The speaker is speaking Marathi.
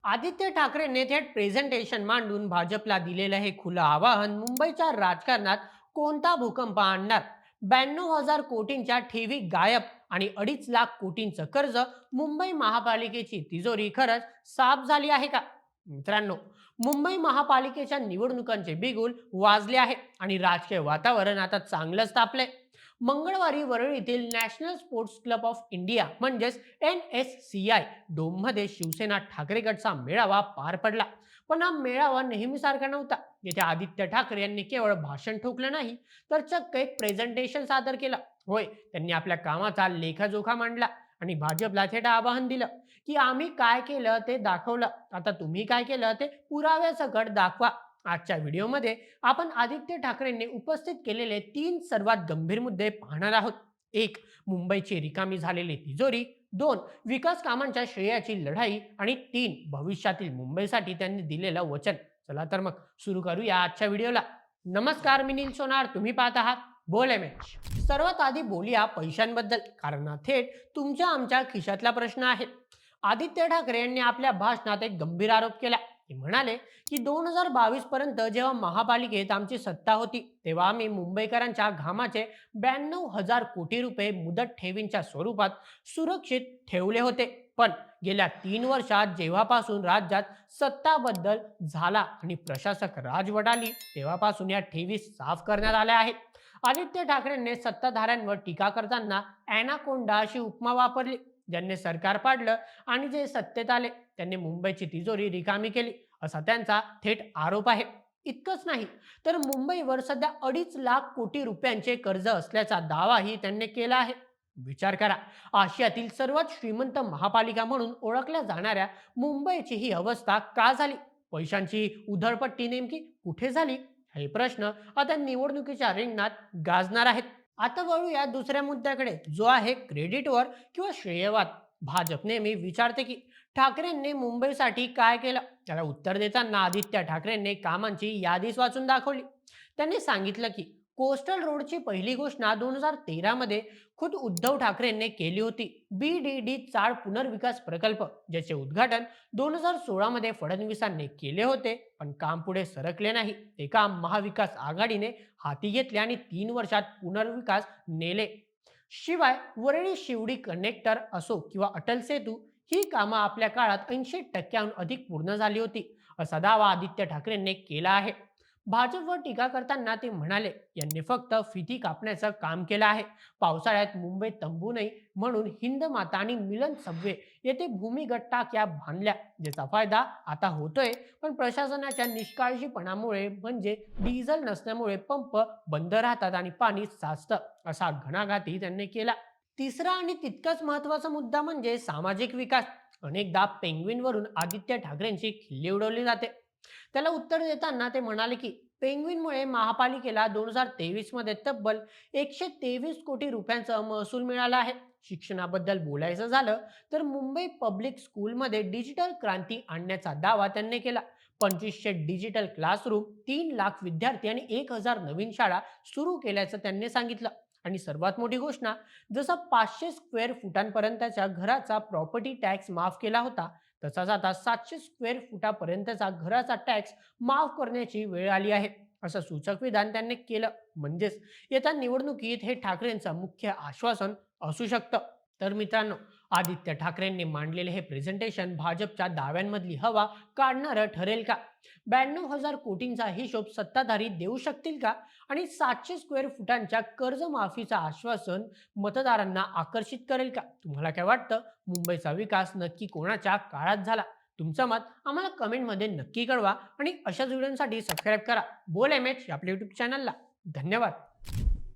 आदित्य ठाकरेंनी थेट प्रेझेंटेशन मांडून भाजपला दिलेलं हे खुलं आवाहन मुंबईच्या राजकारणात कोणता भूकंप आणणार? 92,000 कोटींच्या ठेवी गायब आणि 2.5 लाख कोटींचं कर्ज, मुंबई महापालिकेची तिजोरी खरंच साफ झाली आहे का? मित्रांनो, मुंबई महापालिकेच्या निवडणुकांचे बिगुल वाजले आहे आणि राजकीय वातावरण आता चांगलंच तापलंय. मंगळवारी वरळीतील national sports club of India म्हणजेच NSCI डोममध्ये शिवसेना ठाकरे गटचा मेळावा पार पडला. पण हा मेळावा नेहमीसारखा नव्हता. येथे आदित्य ठाकरे यांनी केवळ भाषण ठोकलं नाही, तर चक्क एक प्रेझेंटेशन सादर केलं. होय, त्यांनी आपल्या कामाचा लेखाजोखा मांडला आणि भाजपला थेट आवाहन दिलं की आम्ही काय केलं ते दाखवलं, आता तुम्ही काय केलं ते पुराव्यासकट दाखवा. आजच्या व्हिडिओमध्ये आपण आदित्य ठाकरेंनी उपस्थित केलेले 3 सर्वात गंभीर मुद्दे पाहणार आहोत. 1. मुंबईची रिकामी झालेली तिजोरी. 2. विकास कामांच्या श्रेयाची लढाई. आणि 3. भविष्यातील मुंबईसाठी त्यांनी दिलेलं वचन. चला तर मग सुरू करूया आजच्या व्हिडिओला. नमस्कार, मी नील सोनार, तुम्ही पाहत आहात बोल एमएच. सर्वात आधी बोलूया पैशांबद्दल, कारण हा थेट तुमच्या आमच्या खिशातला प्रश्न आहे. आदित्य ठाकरे यांनी आपल्या भाषणात एक गंभीर आरोप केला. ते म्हणाले की 2022 पर्यंत जेव्हा महापालिकेत आमची सत्ता होती, तेव्हा आम्ही मुंबईकरांच्या घामाचे 92,000 कोटी रुपये मुदत ठेवींच्या स्वरूपात सुरक्षित ठेवले होते. पण गेल्या 3 वर्षात जेव्हापासून राज्यात सत्ता बदल झाला आणि प्रशासक राजवट आली, तेव्हापासून या ठेवी साफ करण्यात आल्या आहेत. आदित्य ठाकरेंनी सत्ताधाऱ्यांवर टीका करताना अॅनाकोंडा अशी उपमा वापरली. ज्यांनी सरकार पाडलं आणि जे सत्तेत आले त्यांनी मुंबईची तिजोरी रिकामी केली, असा त्यांचा थेट आरोप आहे. इतकंच नाही, तर मुंबईवर सध्या 2.5 लाख कोटी रुपयांचे कर्ज असल्याचा दावाही त्यांनी केला आहे. विचार करा, आशियातील सर्वात श्रीमंत महापालिका म्हणून ओळखल्या जाणाऱ्या मुंबईची ही अवस्था का झाली? पैशांची उधळपट्टी नेमकी कुठे झाली? हे प्रश्न आता निवडणुकीच्या रिंगणात गाजणार आहेत. आता वळूया दुसऱ्या मुद्द्याकडे, जो आहे क्रेडिटवर किंवा श्रेयवाद. भाजप नेहमी विचारते की ठाकरेंनी मुंबईसाठी काय केलं. त्याला उत्तर देताना आदित्य ठाकरेंनी कामांची यादीच वाचून दाखवली. त्यांनी सांगितलं की कोस्टल रोडची पहिली घोषणा 2013 मध्ये खुद उद्धव ठाकरेंनी केली होती. BDD चाळ पुनर्विकास प्रकल्प, ज्याचे उद्घाटन 2016 मध्ये फडणवीसांनी केले होते, पण काम पुढे सरकले नाही. ते काम महाविकास आघाडीने हाती घेतले आणि 3 वर्षात पुनर्विकास नेले. शिवाय वरळी शिवडी कनेक्टर असो किंवा अटल सेतू, ही कामं आपल्या काळात 80% अधिक पूर्ण झाली होती, असा दावा आदित्य ठाकरेंनी केला आहे. भाजपवर टीका करताना ते म्हणाले, यांनी फक्त फिती कापण्याचं काम केलं आहे. पावसाळ्यात मुंबईत तंबू नाही म्हणून हिंद माता आणि मिलन सबवे येथे भूमिगत टाक्या बांधल्या, ज्याचा फायदा आता होतोय. पण प्रशासनाच्या निष्काळजीपणामुळे, म्हणजे डिझेल नसल्यामुळे पंप बंद राहतात आणि पाणी साचतं, असा घणाघातही त्यांनी केला. तिसरा आणि तितकाच महत्वाचा मुद्दा म्हणजे सामाजिक विकास. अनेकदा पेंग्विनवरून आदित्य ठाकरेंची खिल्ली उडवली जाते. त्याला उत्तर देताना ते म्हणाले की पेंग्विनमुळे महापालिकेला 2023 मध्ये तब्बल 123 कोटी रुपयांचा महसूल मिळाला आहे. शिक्षणाबद्दल बोलायचं झालं तर मुंबई पब्लिक स्कूलमध्ये डिजिटल क्रांती आणण्याचा दावा त्यांनी केला. 2500 डिजिटल क्लासरूम, 3 लाख विद्यार्थी आणि 1,000 नवीन शाळा सुरू केल्याचं त्यांनी सांगितलं. आणि सर्वात मोठी घोषणा, जसं 500 स्क्वेअर फुटांपर्यंतच्या घराचा प्रॉपर्टी टॅक्स माफ केला होता, तसाच आता 700 स्क्वेअर फुटापर्यंतचा घराचा टॅक्स माफ करण्याची वेळ आली आहे, असं सूचक विधान त्यांनी केलं. म्हणजेच येत्या निवडणुकीत हे ठाकरेंचं मुख्य आश्वासन असू शकतं. तर मित्रांनो, आदित्य ठाकरेंनी मांडलेले हे प्रेझेंटेशन भाजपच्या दाव्यांमधली हवा काढणारं ठरेल का? 92,000 कोटींचा हिशोब सत्ताधारी देऊ शकतील का? आणि 700 स्क्वेअर फुटांच्या कर्जमाफीचं आश्वासन मतदारांना आकर्षित करेल का? तुम्हाला काय वाटतं? मुंबईचा विकास नक्की कोणाच्या काळात झाला? तुमचं मत आम्हाला कमेंटमध्ये नक्की कळवा आणि अशाच व्हिडिओसाठी सबस्क्राईब करा बोल एमएच आपल्या युट्यूब चॅनलला. धन्यवाद.